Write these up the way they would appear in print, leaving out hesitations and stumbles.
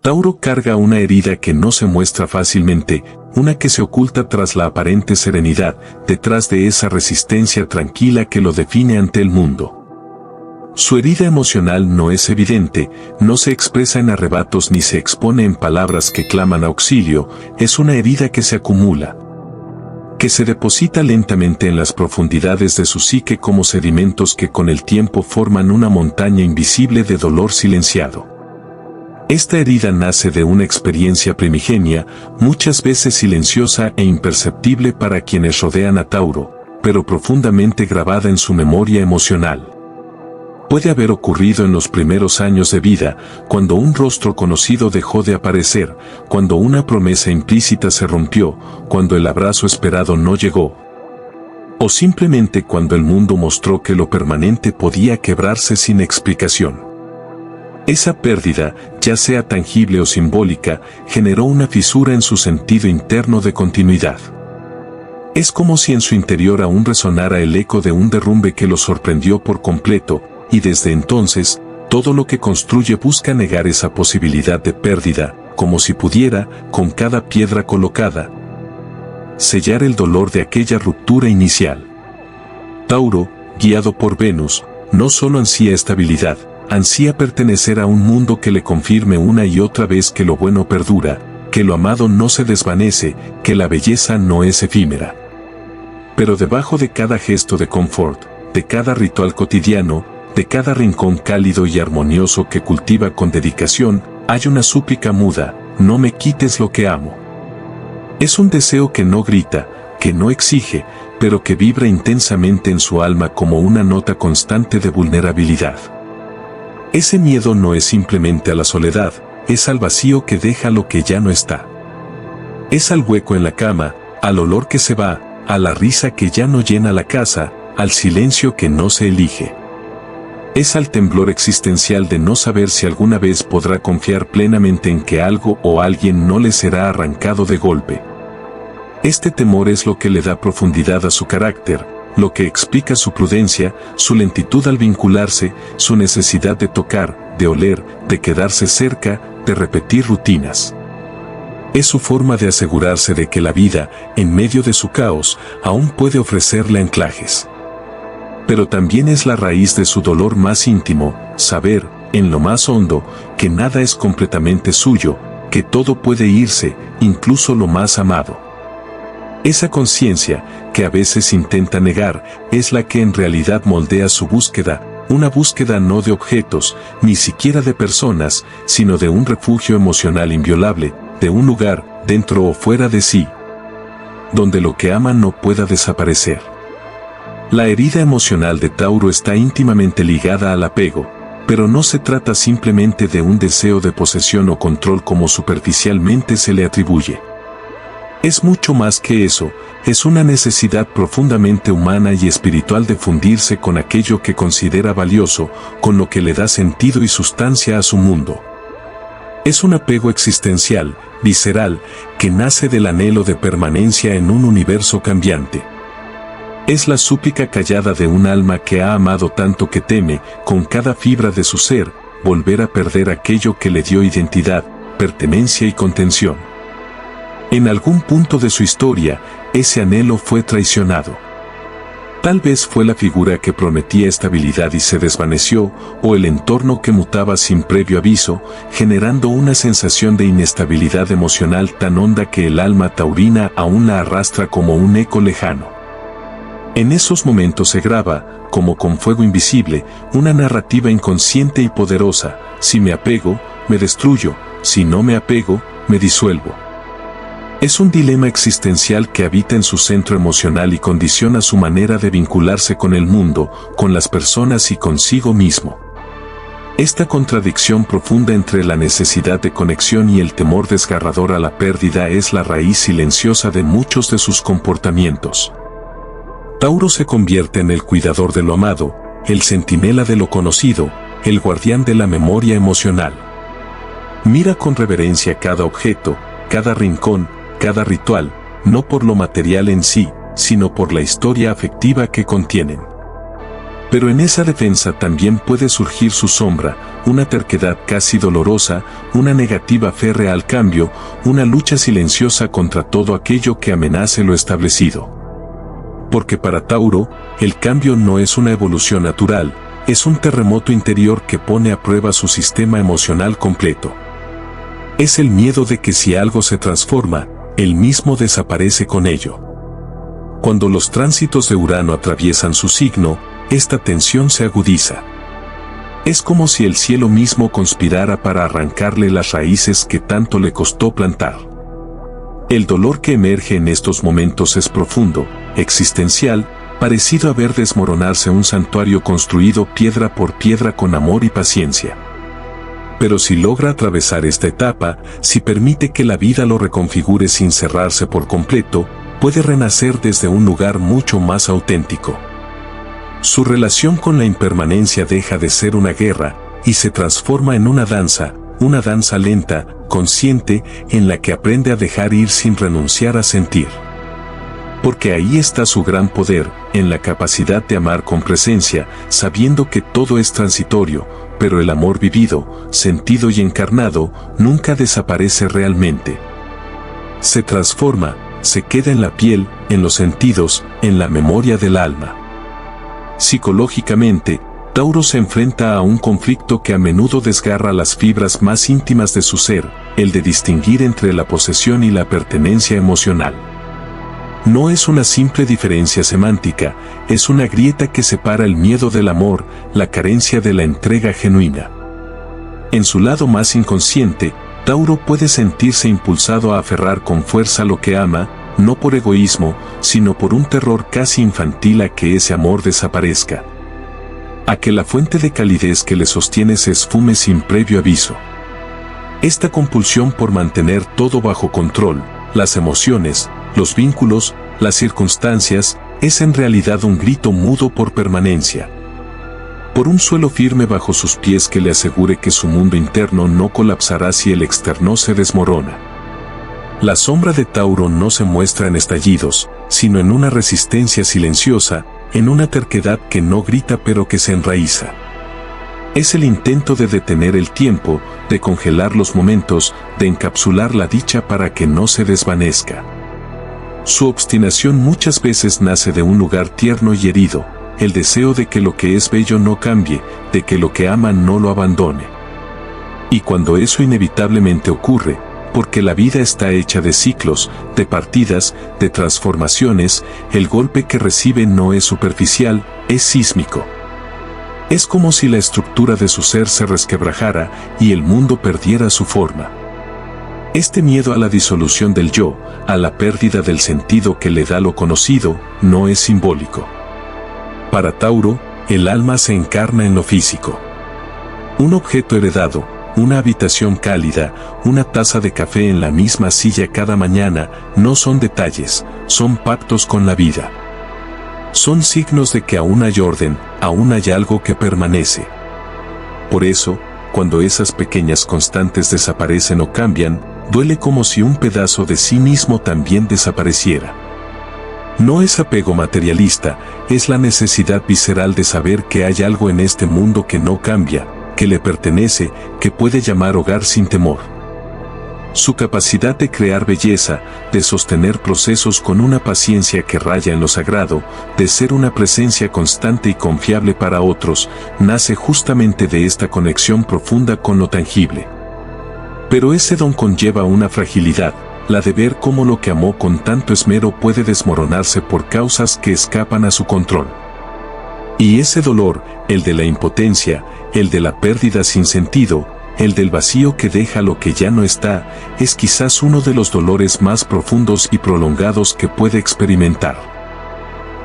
Tauro carga una herida que no se muestra fácilmente, una que se oculta tras la aparente serenidad, detrás de esa resistencia tranquila que lo define ante el mundo. Su herida emocional no es evidente, no se expresa en arrebatos ni se expone en palabras que claman auxilio, es una herida que se acumula, que se deposita lentamente en las profundidades de su psique como sedimentos que con el tiempo forman una montaña invisible de dolor silenciado. Esta herida nace de una experiencia primigenia, muchas veces silenciosa e imperceptible para quienes rodean a Tauro, pero profundamente grabada en su memoria emocional. Puede haber ocurrido en los primeros años de vida, cuando un rostro conocido dejó de aparecer, cuando una promesa implícita se rompió, cuando el abrazo esperado no llegó, o simplemente cuando el mundo mostró que lo permanente podía quebrarse sin explicación. Esa pérdida, ya sea tangible o simbólica, generó una fisura en su sentido interno de continuidad. Es como si en su interior aún resonara el eco de un derrumbe que lo sorprendió por completo, y desde entonces, todo lo que construye busca negar esa posibilidad de pérdida, como si pudiera, con cada piedra colocada, sellar el dolor de aquella ruptura inicial. Tauro, guiado por Venus, no solo ansía estabilidad, ansía pertenecer a un mundo que le confirme una y otra vez que lo bueno perdura, que lo amado no se desvanece, que la belleza no es efímera. Pero debajo de cada gesto de confort, de cada ritual cotidiano, de cada rincón cálido y armonioso que cultiva con dedicación, hay una súplica muda: no me quites lo que amo. Es un deseo que no grita, que no exige, pero que vibra intensamente en su alma como una nota constante de vulnerabilidad. Ese miedo no es simplemente a la soledad, es al vacío que deja lo que ya no está. Es al hueco en la cama, al olor que se va, a la risa que ya no llena la casa, al silencio que no se elige. Es al temblor existencial de no saber si alguna vez podrá confiar plenamente en que algo o alguien no le será arrancado de golpe. Este temor es lo que le da profundidad a su carácter, lo que explica su prudencia, su lentitud al vincularse, su necesidad de tocar, de oler, de quedarse cerca, de repetir rutinas. Es su forma de asegurarse de que la vida, en medio de su caos, aún puede ofrecerle anclajes. Pero también es la raíz de su dolor más íntimo, saber, en lo más hondo, que nada es completamente suyo, que todo puede irse, incluso lo más amado. Esa conciencia, que a veces intenta negar, es la que en realidad moldea su búsqueda, una búsqueda no de objetos, ni siquiera de personas, sino de un refugio emocional inviolable, de un lugar, dentro o fuera de sí, donde lo que ama no pueda desaparecer. La herida emocional de Tauro está íntimamente ligada al apego, pero no se trata simplemente de un deseo de posesión o control como superficialmente se le atribuye. Es mucho más que eso, es una necesidad profundamente humana y espiritual de fundirse con aquello que considera valioso, con lo que le da sentido y sustancia a su mundo. Es un apego existencial, visceral, que nace del anhelo de permanencia en un universo cambiante. Es la súplica callada de un alma que ha amado tanto que teme, con cada fibra de su ser, volver a perder aquello que le dio identidad, pertenencia y contención. En algún punto de su historia, ese anhelo fue traicionado. Tal vez fue la figura que prometía estabilidad y se desvaneció, o el entorno que mutaba sin previo aviso, generando una sensación de inestabilidad emocional tan honda que el alma taurina aún la arrastra como un eco lejano. En esos momentos se graba, como con fuego invisible, una narrativa inconsciente y poderosa: si me apego, me destruyo; si no me apego, me disuelvo. Es un dilema existencial que habita en su centro emocional y condiciona su manera de vincularse con el mundo, con las personas y consigo mismo. Esta contradicción profunda entre la necesidad de conexión y el temor desgarrador a la pérdida es la raíz silenciosa de muchos de sus comportamientos. Tauro se convierte en el cuidador de lo amado, el centinela de lo conocido, el guardián de la memoria emocional. Mira con reverencia cada objeto, cada rincón, cada ritual, no por lo material en sí, sino por la historia afectiva que contienen. Pero en esa defensa también puede surgir su sombra, una terquedad casi dolorosa, una negativa férrea al cambio, una lucha silenciosa contra todo aquello que amenace lo establecido. Porque para Tauro, el cambio no es una evolución natural, es un terremoto interior que pone a prueba su sistema emocional completo. Es el miedo de que si algo se transforma, él mismo desaparece con ello. Cuando los tránsitos de Urano atraviesan su signo, esta tensión se agudiza. Es como si el cielo mismo conspirara para arrancarle las raíces que tanto le costó plantar. El dolor que emerge en estos momentos es profundo, existencial, parecido a ver desmoronarse un santuario construido piedra por piedra con amor y paciencia. Pero si logra atravesar esta etapa, si permite que la vida lo reconfigure sin cerrarse por completo, puede renacer desde un lugar mucho más auténtico. Su relación con la impermanencia deja de ser una guerra y se transforma en una danza lenta, consciente, en la que aprende a dejar ir sin renunciar a sentir. Porque ahí está su gran poder, en la capacidad de amar con presencia, sabiendo que todo es transitorio, pero el amor vivido, sentido y encarnado, nunca desaparece realmente. Se transforma, se queda en la piel, en los sentidos, en la memoria del alma. Psicológicamente, Tauro se enfrenta a un conflicto que a menudo desgarra las fibras más íntimas de su ser, el de distinguir entre la posesión y la pertenencia emocional. No es una simple diferencia semántica, es una grieta que separa el miedo del amor, la carencia de la entrega genuina. En su lado más inconsciente, Tauro puede sentirse impulsado a aferrar con fuerza lo que ama, no por egoísmo, sino por un terror casi infantil a que ese amor desaparezca. A que la fuente de calidez que le sostiene se esfume sin previo aviso. Esta compulsión por mantener todo bajo control, las emociones, los vínculos, las circunstancias, es en realidad un grito mudo por permanencia. Por un suelo firme bajo sus pies que le asegure que su mundo interno no colapsará si el externo se desmorona. La sombra de Tauro no se muestra en estallidos, sino en una resistencia silenciosa, en una terquedad que no grita pero que se enraiza. Es el intento de detener el tiempo, de congelar los momentos, de encapsular la dicha para que no se desvanezca. Su obstinación muchas veces nace de un lugar tierno y herido, el deseo de que lo que es bello no cambie, de que lo que ama no lo abandone. Y cuando eso inevitablemente ocurre, porque la vida está hecha de ciclos, de partidas, de transformaciones, el golpe que recibe no es superficial, es sísmico. Es como si la estructura de su ser se resquebrajara y el mundo perdiera su forma. Este miedo a la disolución del yo, a la pérdida del sentido que le da lo conocido, no es simbólico. Para Tauro, el alma se encarna en lo físico. Un objeto heredado, una habitación cálida, una taza de café en la misma silla cada mañana, no son detalles, son pactos con la vida. Son signos de que aún hay orden, aún hay algo que permanece. Por eso, cuando esas pequeñas constantes desaparecen o cambian, duele como si un pedazo de sí mismo también desapareciera. No es apego materialista, es la necesidad visceral de saber que hay algo en este mundo que no cambia, que le pertenece, que puede llamar hogar sin temor. Su capacidad de crear belleza, de sostener procesos con una paciencia que raya en lo sagrado, de ser una presencia constante y confiable para otros, nace justamente de esta conexión profunda con lo tangible. Pero ese don conlleva una fragilidad, la de ver cómo lo que amó con tanto esmero puede desmoronarse por causas que escapan a su control. Y ese dolor, el de la impotencia, el de la pérdida sin sentido, el del vacío que deja lo que ya no está, es quizás uno de los dolores más profundos y prolongados que puede experimentar.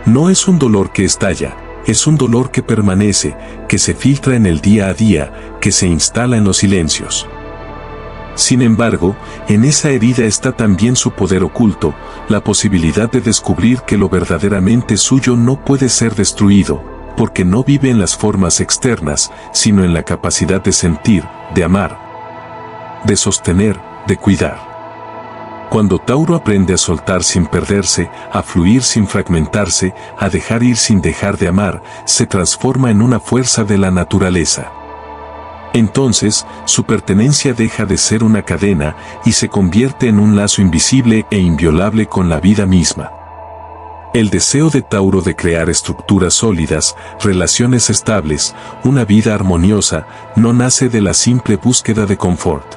No es un dolor que estalla, es un dolor que permanece, que se filtra en el día a día, que se instala en los silencios. Sin embargo, en esa herida está también su poder oculto, la posibilidad de descubrir que lo verdaderamente suyo no puede ser destruido, porque no vive en las formas externas, sino en la capacidad de sentir, de amar, de sostener, de cuidar. Cuando Tauro aprende a soltar sin perderse, a fluir sin fragmentarse, a dejar ir sin dejar de amar, se transforma en una fuerza de la naturaleza. Entonces, su pertenencia deja de ser una cadena y se convierte en un lazo invisible e inviolable con la vida misma. El deseo de Tauro de crear estructuras sólidas, relaciones estables, una vida armoniosa, no nace de la simple búsqueda de confort.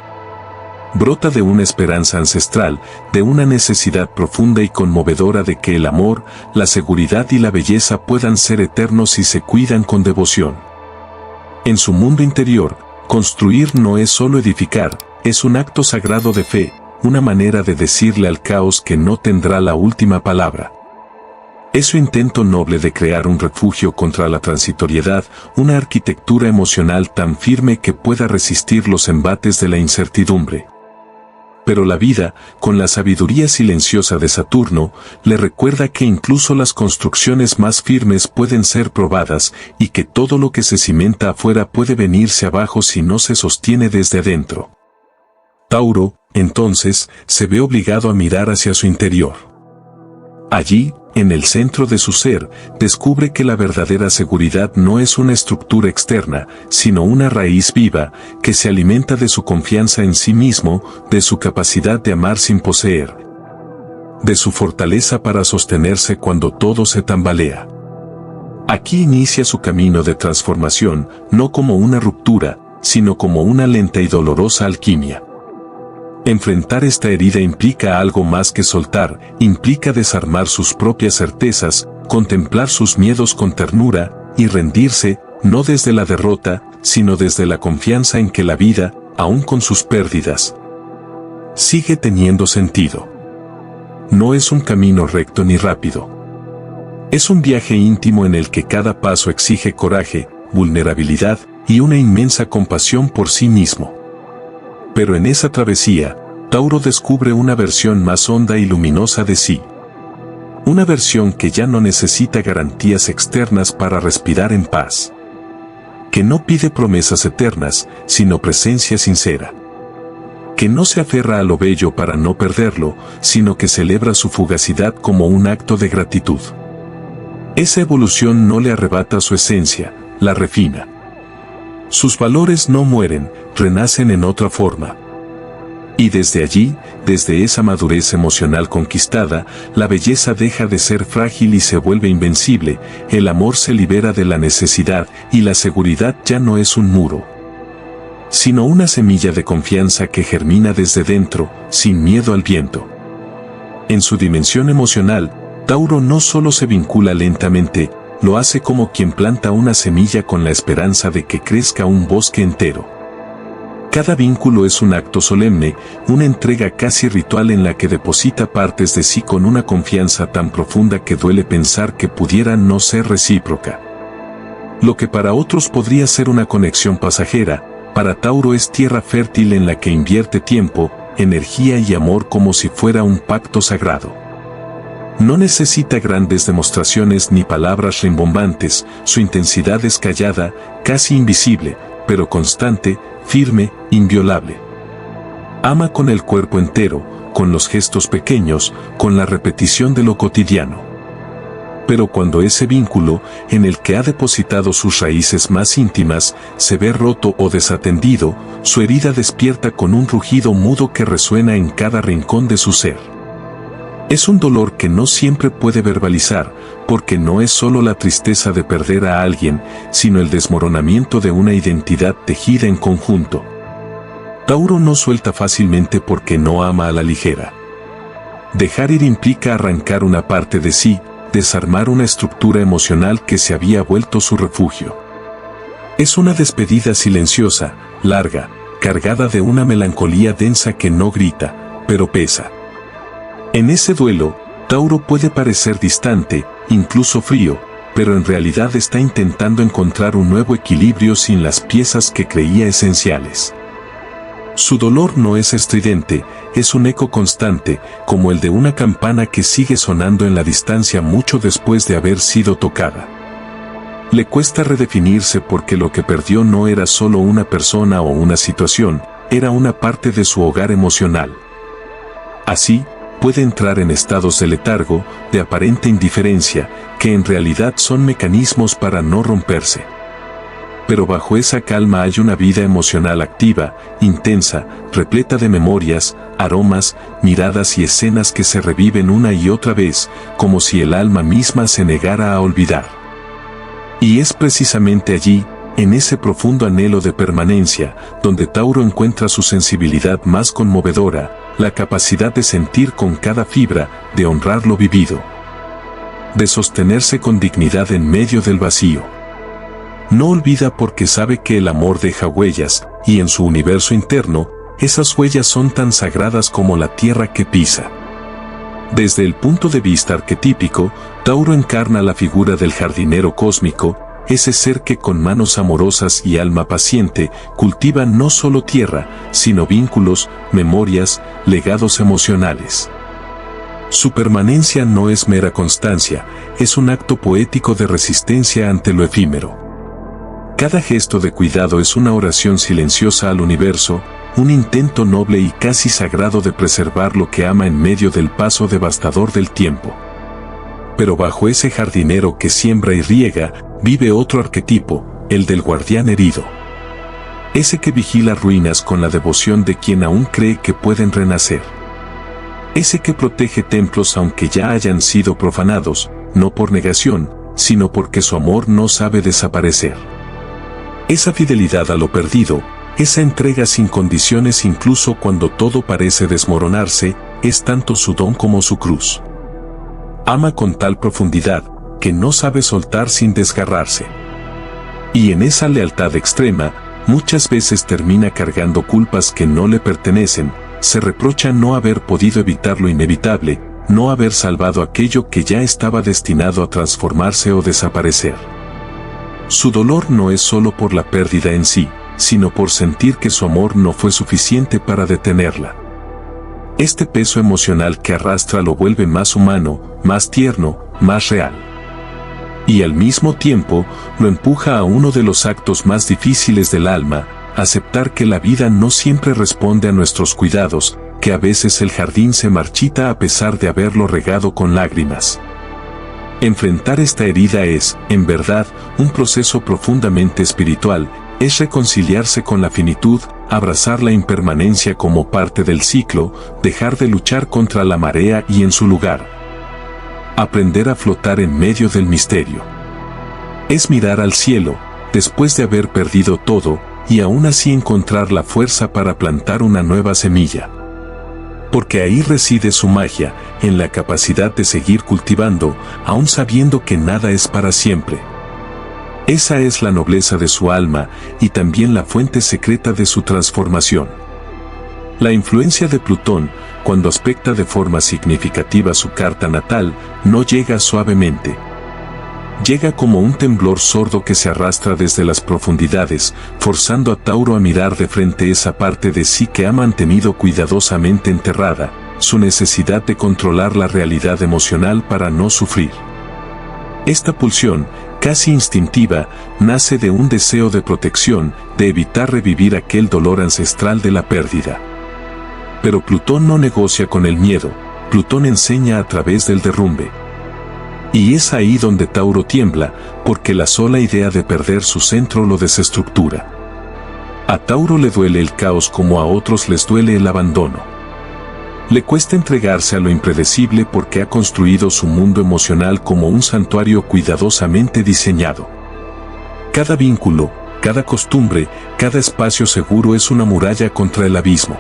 Brota de una esperanza ancestral, de una necesidad profunda y conmovedora de que el amor, la seguridad y la belleza puedan ser eternos si se cuidan con devoción. En su mundo interior, construir no es solo edificar, es un acto sagrado de fe, una manera de decirle al caos que no tendrá la última palabra. Es su intento noble de crear un refugio contra la transitoriedad, una arquitectura emocional tan firme que pueda resistir los embates de la incertidumbre. Pero la vida, con la sabiduría silenciosa de Saturno, le recuerda que incluso las construcciones más firmes pueden ser probadas y que todo lo que se cimenta afuera puede venirse abajo si no se sostiene desde adentro. Tauro, entonces, se ve obligado a mirar hacia su interior. Allí, en el centro de su ser, descubre que la verdadera seguridad no es una estructura externa, sino una raíz viva, que se alimenta de su confianza en sí mismo, de su capacidad de amar sin poseer, de su fortaleza para sostenerse cuando todo se tambalea. Aquí inicia su camino de transformación, no como una ruptura, sino como una lenta y dolorosa alquimia. Enfrentar esta herida implica algo más que soltar, implica desarmar sus propias certezas, contemplar sus miedos con ternura, y rendirse, no desde la derrota, sino desde la confianza en que la vida, aun con sus pérdidas, sigue teniendo sentido. No es un camino recto ni rápido. Es un viaje íntimo en el que cada paso exige coraje, vulnerabilidad y una inmensa compasión por sí mismo. Pero en esa travesía, Tauro descubre una versión más honda y luminosa de sí. Una versión que ya no necesita garantías externas para respirar en paz. Que no pide promesas eternas, sino presencia sincera. Que no se aferra a lo bello para no perderlo, sino que celebra su fugacidad como un acto de gratitud. Esa evolución no le arrebata su esencia, la refina. Sus valores no mueren, renacen en otra forma. Y desde allí, desde esa madurez emocional conquistada, la belleza deja de ser frágil y se vuelve invencible, el amor se libera de la necesidad y la seguridad ya no es un muro, sino una semilla de confianza que germina desde dentro, sin miedo al viento. En su dimensión emocional, Tauro no solo se vincula lentamente, lo hace como quien planta una semilla con la esperanza de que crezca un bosque entero. Cada vínculo es un acto solemne, una entrega casi ritual en la que deposita partes de sí con una confianza tan profunda que duele pensar que pudiera no ser recíproca. Lo que para otros podría ser una conexión pasajera, para Tauro es tierra fértil en la que invierte tiempo, energía y amor como si fuera un pacto sagrado. No necesita grandes demostraciones ni palabras rimbombantes, su intensidad es callada, casi invisible, pero constante, firme, inviolable. Ama con el cuerpo entero, con los gestos pequeños, con la repetición de lo cotidiano. Pero cuando ese vínculo, en el que ha depositado sus raíces más íntimas, se ve roto o desatendido, su herida despierta con un rugido mudo que resuena en cada rincón de su ser. Es un dolor que no siempre puede verbalizar, porque no es solo la tristeza de perder a alguien, sino el desmoronamiento de una identidad tejida en conjunto. Tauro no suelta fácilmente porque no ama a la ligera. Dejar ir implica arrancar una parte de sí, desarmar una estructura emocional que se había vuelto su refugio. Es una despedida silenciosa, larga, cargada de una melancolía densa que no grita, pero pesa. En ese duelo, Tauro puede parecer distante, incluso frío, pero en realidad está intentando encontrar un nuevo equilibrio sin las piezas que creía esenciales. Su dolor no es estridente, es un eco constante, como el de una campana que sigue sonando en la distancia mucho después de haber sido tocada. Le cuesta redefinirse porque lo que perdió no era solo una persona o una situación, era una parte de su hogar emocional. Así, puede entrar en estados de letargo, de aparente indiferencia, que en realidad son mecanismos para no romperse. Pero bajo esa calma hay una vida emocional activa, intensa, repleta de memorias, aromas, miradas y escenas que se reviven una y otra vez, como si el alma misma se negara a olvidar. Y es precisamente allí, en ese profundo anhelo de permanencia, donde Tauro encuentra su sensibilidad más conmovedora, la capacidad de sentir con cada fibra, de honrar lo vivido, de sostenerse con dignidad en medio del vacío. No olvida porque sabe que el amor deja huellas, y en su universo interno, esas huellas son tan sagradas como la tierra que pisa. Desde el punto de vista arquetípico, Tauro encarna la figura del jardinero cósmico, ese ser que con manos amorosas y alma paciente cultiva no solo tierra, sino vínculos, memorias, legados emocionales. Su permanencia no es mera constancia, es un acto poético de resistencia ante lo efímero. Cada gesto de cuidado es una oración silenciosa al universo, un intento noble y casi sagrado de preservar lo que ama en medio del paso devastador del tiempo. Pero bajo ese jardinero que siembra y riega, vive otro arquetipo, el del guardián herido. Ese que vigila ruinas con la devoción de quien aún cree que pueden renacer. Ese que protege templos aunque ya hayan sido profanados, no por negación, sino porque su amor no sabe desaparecer. Esa fidelidad a lo perdido, esa entrega sin condiciones incluso cuando todo parece desmoronarse, es tanto su don como su cruz. Ama con tal profundidad, que no sabe soltar sin desgarrarse. Y en esa lealtad extrema, muchas veces termina cargando culpas que no le pertenecen, se reprocha no haber podido evitar lo inevitable, no haber salvado aquello que ya estaba destinado a transformarse o desaparecer. Su dolor no es solo por la pérdida en sí, sino por sentir que su amor no fue suficiente para detenerla. Este peso emocional que arrastra lo vuelve más humano, más tierno, más real. Y al mismo tiempo, lo empuja a uno de los actos más difíciles del alma, aceptar que la vida no siempre responde a nuestros cuidados, que a veces el jardín se marchita a pesar de haberlo regado con lágrimas. Enfrentar esta herida es, en verdad, un proceso profundamente espiritual, es reconciliarse con la finitud, abrazar la impermanencia como parte del ciclo, dejar de luchar contra la marea y en su lugar. Aprender a flotar en medio del misterio. Es mirar al cielo, después de haber perdido todo, y aún así encontrar la fuerza para plantar una nueva semilla. Porque ahí reside su magia, en la capacidad de seguir cultivando, aún sabiendo que nada es para siempre. Esa es la nobleza de su alma, y también la fuente secreta de su transformación. La influencia de Plutón, cuando aspecta de forma significativa su carta natal, no llega suavemente. Llega como un temblor sordo que se arrastra desde las profundidades, forzando a Tauro a mirar de frente esa parte de sí que ha mantenido cuidadosamente enterrada, su necesidad de controlar la realidad emocional para no sufrir. Esta pulsión, casi instintiva, nace de un deseo de protección, de evitar revivir aquel dolor ancestral de la pérdida. Pero Plutón no negocia con el miedo, Plutón enseña a través del derrumbe. Y es ahí donde Tauro tiembla, porque la sola idea de perder su centro lo desestructura. A Tauro le duele el caos como a otros les duele el abandono. Le cuesta entregarse a lo impredecible porque ha construido su mundo emocional como un santuario cuidadosamente diseñado. Cada vínculo, cada costumbre, cada espacio seguro es una muralla contra el abismo.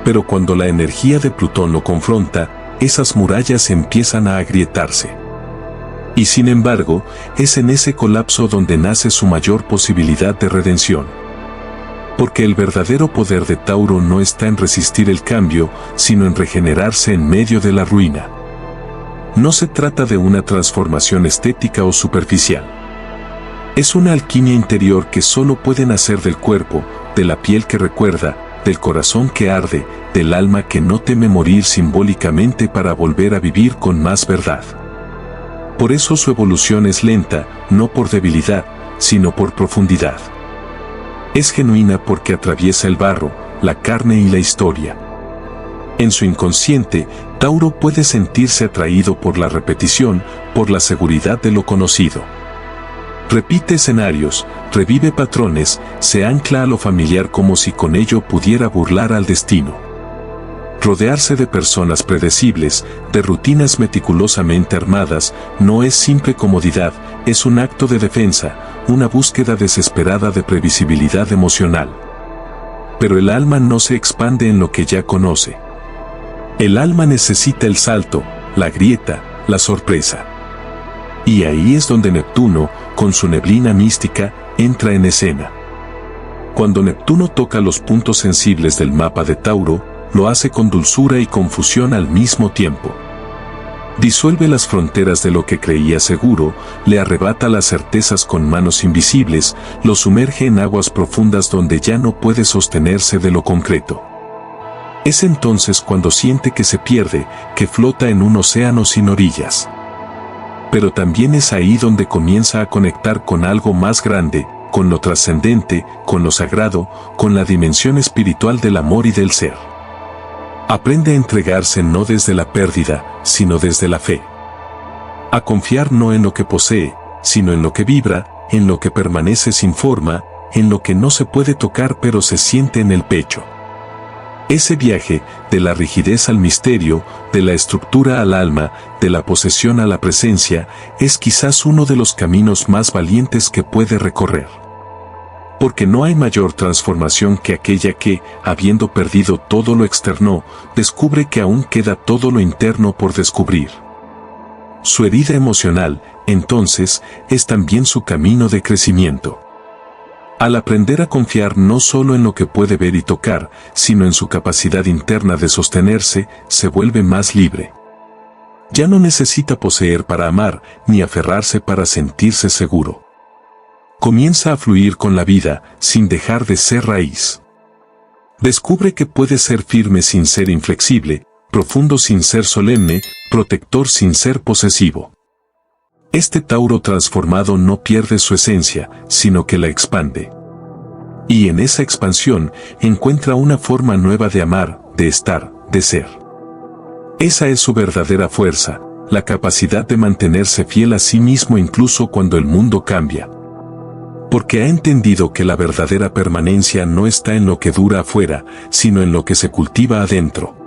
Pero cuando la energía de Plutón lo confronta, esas murallas empiezan a agrietarse. Y sin embargo, es en ese colapso donde nace su mayor posibilidad de redención. Porque el verdadero poder de Tauro no está en resistir el cambio, sino en regenerarse en medio de la ruina. No se trata de una transformación estética o superficial. Es una alquimia interior que solo puede nacer del cuerpo, de la piel que recuerda, del corazón que arde, del alma que no teme morir simbólicamente para volver a vivir con más verdad. Por eso su evolución es lenta, no por debilidad, sino por profundidad. Es genuina porque atraviesa el barro, la carne y la historia. En su inconsciente, Tauro puede sentirse atraído por la repetición, por la seguridad de lo conocido. Repite escenarios, revive patrones, se ancla a lo familiar como si con ello pudiera burlar al destino. Rodearse de personas predecibles, de rutinas meticulosamente armadas, no es simple comodidad, es un acto de defensa, una búsqueda desesperada de previsibilidad emocional. Pero el alma no se expande en lo que ya conoce. El alma necesita el salto, la grieta, la sorpresa. Y ahí es donde Neptuno, con su neblina mística, entra en escena. Cuando Neptuno toca los puntos sensibles del mapa de Tauro, lo hace con dulzura y confusión al mismo tiempo. Disuelve las fronteras de lo que creía seguro, le arrebata las certezas con manos invisibles, lo sumerge en aguas profundas donde ya no puede sostenerse de lo concreto. Es entonces cuando siente que se pierde, que flota en un océano sin orillas. Pero también es ahí donde comienza a conectar con algo más grande, con lo trascendente, con lo sagrado, con la dimensión espiritual del amor y del ser. Aprende a entregarse no desde la pérdida, sino desde la fe. A confiar no en lo que posee, sino en lo que vibra, en lo que permanece sin forma, en lo que no se puede tocar pero se siente en el pecho. Ese viaje, de la rigidez al misterio, de la estructura al alma, de la posesión a la presencia, es quizás uno de los caminos más valientes que puede recorrer. Porque no hay mayor transformación que aquella que, habiendo perdido todo lo externo, descubre que aún queda todo lo interno por descubrir. Su herida emocional, entonces, es también su camino de crecimiento. Al aprender a confiar no solo en lo que puede ver y tocar, sino en su capacidad interna de sostenerse, se vuelve más libre. Ya no necesita poseer para amar, ni aferrarse para sentirse seguro. Comienza a fluir con la vida, sin dejar de ser raíz. Descubre que puede ser firme sin ser inflexible, profundo sin ser solemne, protector sin ser posesivo. Este Tauro transformado no pierde su esencia, sino que la expande. Y en esa expansión encuentra una forma nueva de amar, de estar, de ser. Esa es su verdadera fuerza, la capacidad de mantenerse fiel a sí mismo incluso cuando el mundo cambia. Porque ha entendido que la verdadera permanencia no está en lo que dura afuera, sino en lo que se cultiva adentro.